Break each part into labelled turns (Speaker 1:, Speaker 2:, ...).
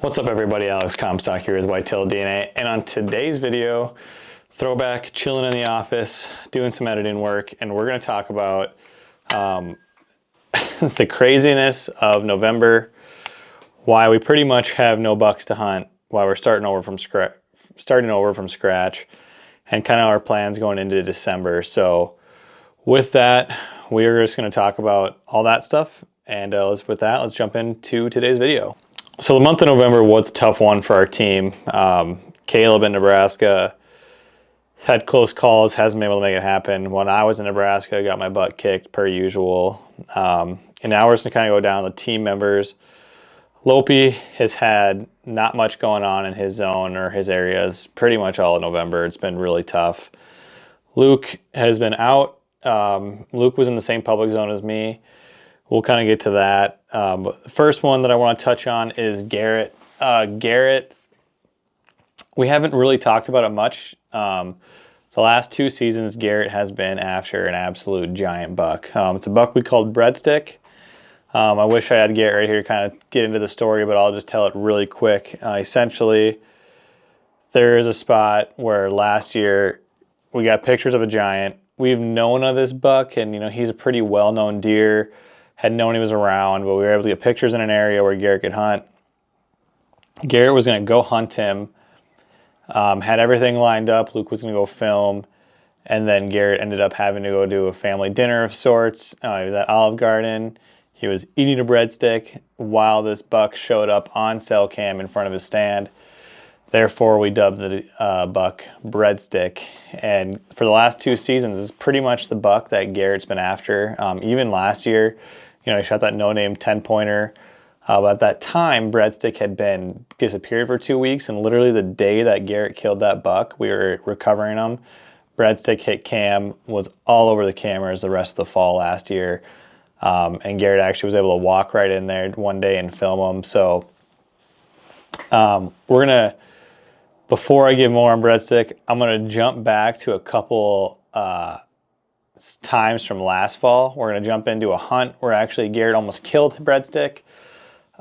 Speaker 1: What's up everybody, Alex Comstock here with WhitetailDNA, and on today's video, throwback, chilling in the office, doing some editing work, and we're going to talk about the craziness of November, why we pretty much have no bucks to hunt, why we're starting over from scratch, and kind of our plans going into December. So with that, we're just going to talk about all that stuff, and let's jump into today's video. So the month of November was a tough one for our team. Caleb in Nebraska had close calls, hasn't been able to make it happen. When I was in Nebraska, I got my butt kicked per usual. And now we're just gonna kind of go down the team members. Lopi has had not much going on in his zone or his areas pretty much all of November. It's been really tough. Luke has been out. Luke was in the same public zone as me. We'll kind of get to that. But the first one that I want to touch on is Garrett. Garrett, we haven't really talked about it much. The last two seasons, Garrett has been after an absolute giant buck. It's a buck we called Breadstick. I wish I had Garrett right here to kind of get into the story, but I'll just tell it really quick. Essentially, there is a spot where last year we got pictures of a giant. We've known of this buck, and he's a pretty well-known deer. Had known he was around, but we were able to get pictures in an area where Garrett could hunt. Garrett was going to go hunt him, had everything lined up. Luke was going to go film, and then Garrett ended up having to go do a family dinner of sorts. He was at Olive Garden. He was eating a breadstick while this buck showed up on cell cam in front of his stand. Therefore, we dubbed the buck Breadstick. And for the last two seasons, it's pretty much the buck that Garrett's been after. Even last year, he shot that no-name 10-pointer. But at that time, Breadstick had been disappeared for 2 weeks, and literally the day that Garrett killed that buck, we were recovering him. Breadstick hit cam, was all over the cameras the rest of the fall last year. And Garrett actually was able to walk right in there one day and film him. So before I give more on Breadstick, I'm going to jump back to a couple times from last fall. We're going to jump into a hunt where actually Garrett almost killed Breadstick.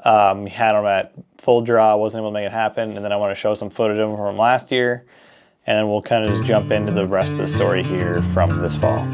Speaker 1: He had him at full draw, wasn't able to make it happen. And then I want to show some footage of him from last year. And then we'll kind of just jump into the rest of the story here from this fall.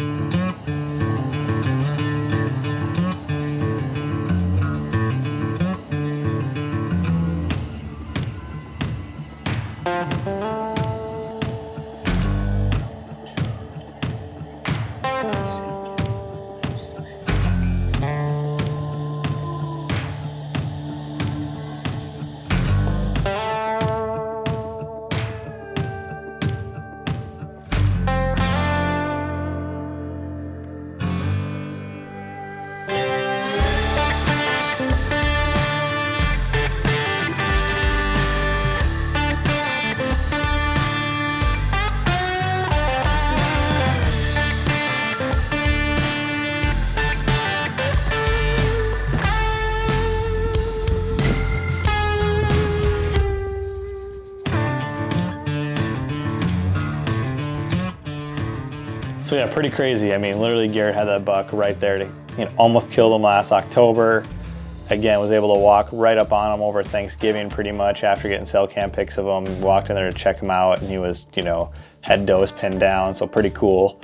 Speaker 1: So yeah, pretty crazy. I mean, literally Garrett had that buck right there to, almost killed him last October. Again, was able to walk right up on him over Thanksgiving pretty much after getting cell cam pics of him. Walked in there to check him out, and he was, had dose pinned down, so pretty cool.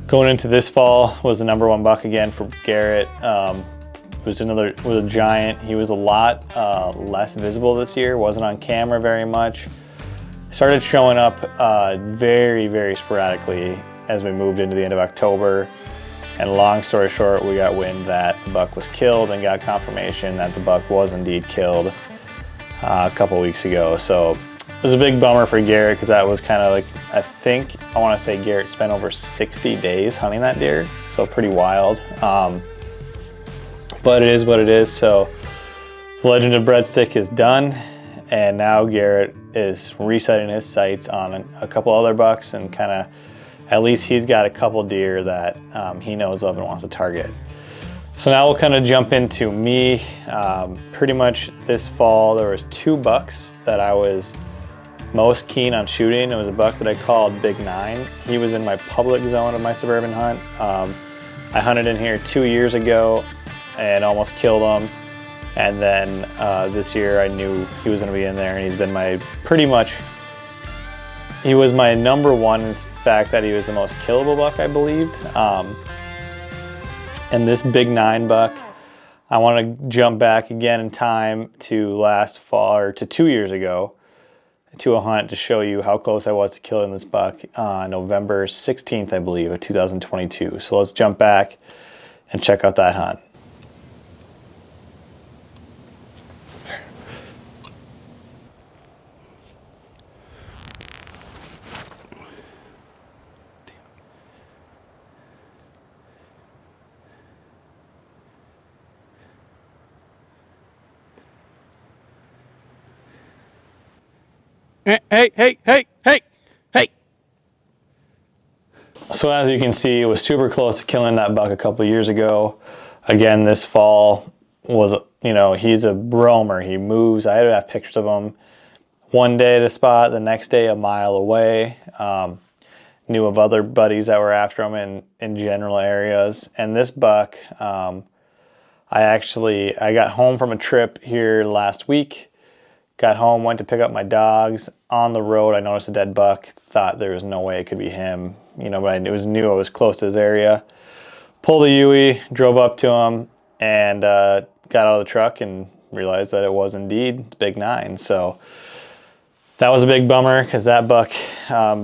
Speaker 1: Going into this fall was the #1 buck again for Garrett. Was a giant. He was a lot less visible this year. Wasn't on camera very much. Started showing up very, very sporadically as we moved into the end of October. And long story short, we got wind that the buck was killed and got confirmation that the buck was indeed killed a couple weeks ago. So it was a big bummer for Garrett because that was kind of like, I want to say Garrett spent over 60 days hunting that deer. So pretty wild. But it is what it is. So the legend of Breadstick is done. And now Garrett is resetting his sights on a couple other bucks, and kind of, at least he's got a couple deer that he knows of and wants to target. So now we'll kind of jump into me. Pretty much this fall, there was 2 bucks that I was most keen on shooting. It was a buck that I called Big 9. He was in my public zone of my suburban hunt. I hunted in here 2 years ago and almost killed him. And then this year I knew he was going to be in there, and he's been he was my number one in fact that he was the most killable buck, I believed. And this big 9 buck, I want to jump back again in time to last fall, or to 2 years ago, to a hunt to show you how close I was to killing this buck on November 16th, I believe, of 2022. So let's jump back and check out that hunt. Hey. So as you can see, it was super close to killing that buck a couple years ago. Again, this fall was, he's a roamer. He moves. I had to have pictures of him. One day at a spot, the next day a mile away. Knew of other buddies that were after him in general areas. And this buck, I got home from a trip here last week. Got home, went to pick up my dogs. On the road, I noticed a dead buck. Thought there was no way it could be him, but knew I was close to his area. Pulled a Yui, drove up to him, and got out of the truck and realized that it was indeed the big 9. So that was a big bummer, because that buck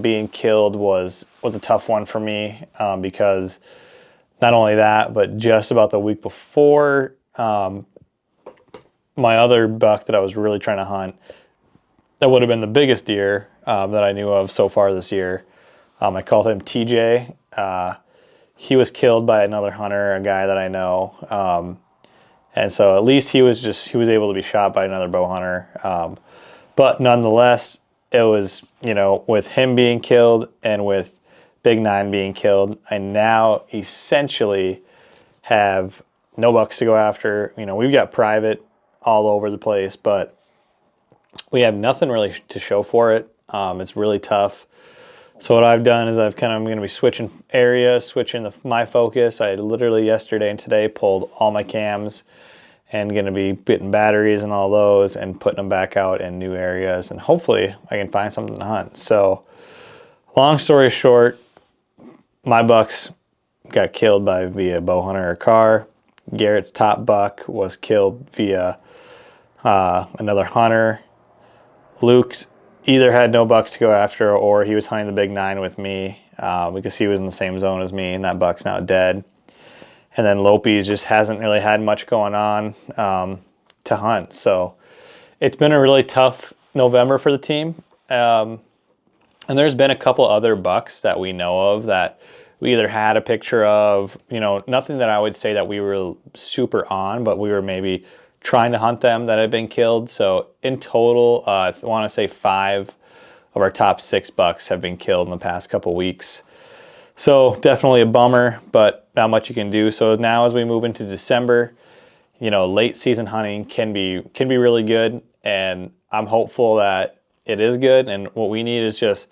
Speaker 1: being killed was a tough one for me, because not only that, but just about the week before, my other buck that I was really trying to hunt, that would have been the biggest deer that I knew of so far this year. I called him TJ. He was killed by another hunter, a guy that I know. And so at least he was able to be shot by another bow hunter. But nonetheless, it was, with him being killed and with Big 9 being killed, I now essentially have no bucks to go after. We've got private all over the place, but we have nothing really to show for it. It's really tough. So what I've done is I'm going to be switching areas, switching my focus. I literally yesterday and today pulled all my cams and going to be getting batteries and all those and putting them back out in new areas, and hopefully I can find something to hunt. So long story short, my bucks got killed via bow hunter or car. Garrett's top buck was killed via another hunter. Luke's either had no bucks to go after, or he was hunting the big 9 with me, because he was in the same zone as me, and that buck's now dead. And then Lope's just hasn't really had much going on to hunt. So it's been a really tough November for the team. And there's been a couple other bucks that we know of that we either had a picture of, nothing that I would say that we were super on, but we were maybe trying to hunt them that had been killed. So in total, I want to say 5 of our top 6 bucks have been killed in the past couple weeks. So definitely a bummer, but not much you can do. So now as we move into December, late season hunting can be really good, and I'm hopeful that it is good. And what we need is just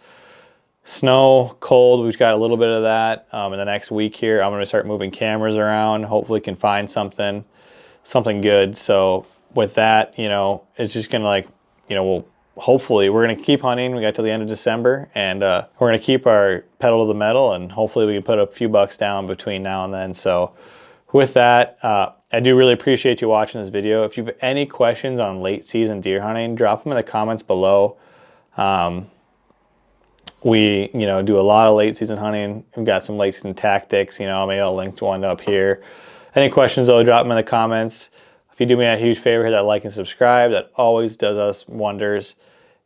Speaker 1: snow, cold. We've got a little bit of that in the next week here. I'm going to start moving cameras around. Hopefully can find something good. So with that, it's just going to hopefully we're going to keep hunting. We got till the end of December, and we're going to keep our pedal to the metal, and hopefully we can put a few bucks down between now and then. So with that, I do really appreciate you watching this video. If you have any questions on late season deer hunting, drop them in the comments below. We, do a lot of late season hunting. We've got some late season tactics, maybe I'll link to one up here. Any questions though, drop them in the comments. If you do me a huge favor, hit that like and subscribe. That always does us wonders.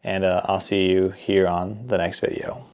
Speaker 1: And I'll see you here on the next video.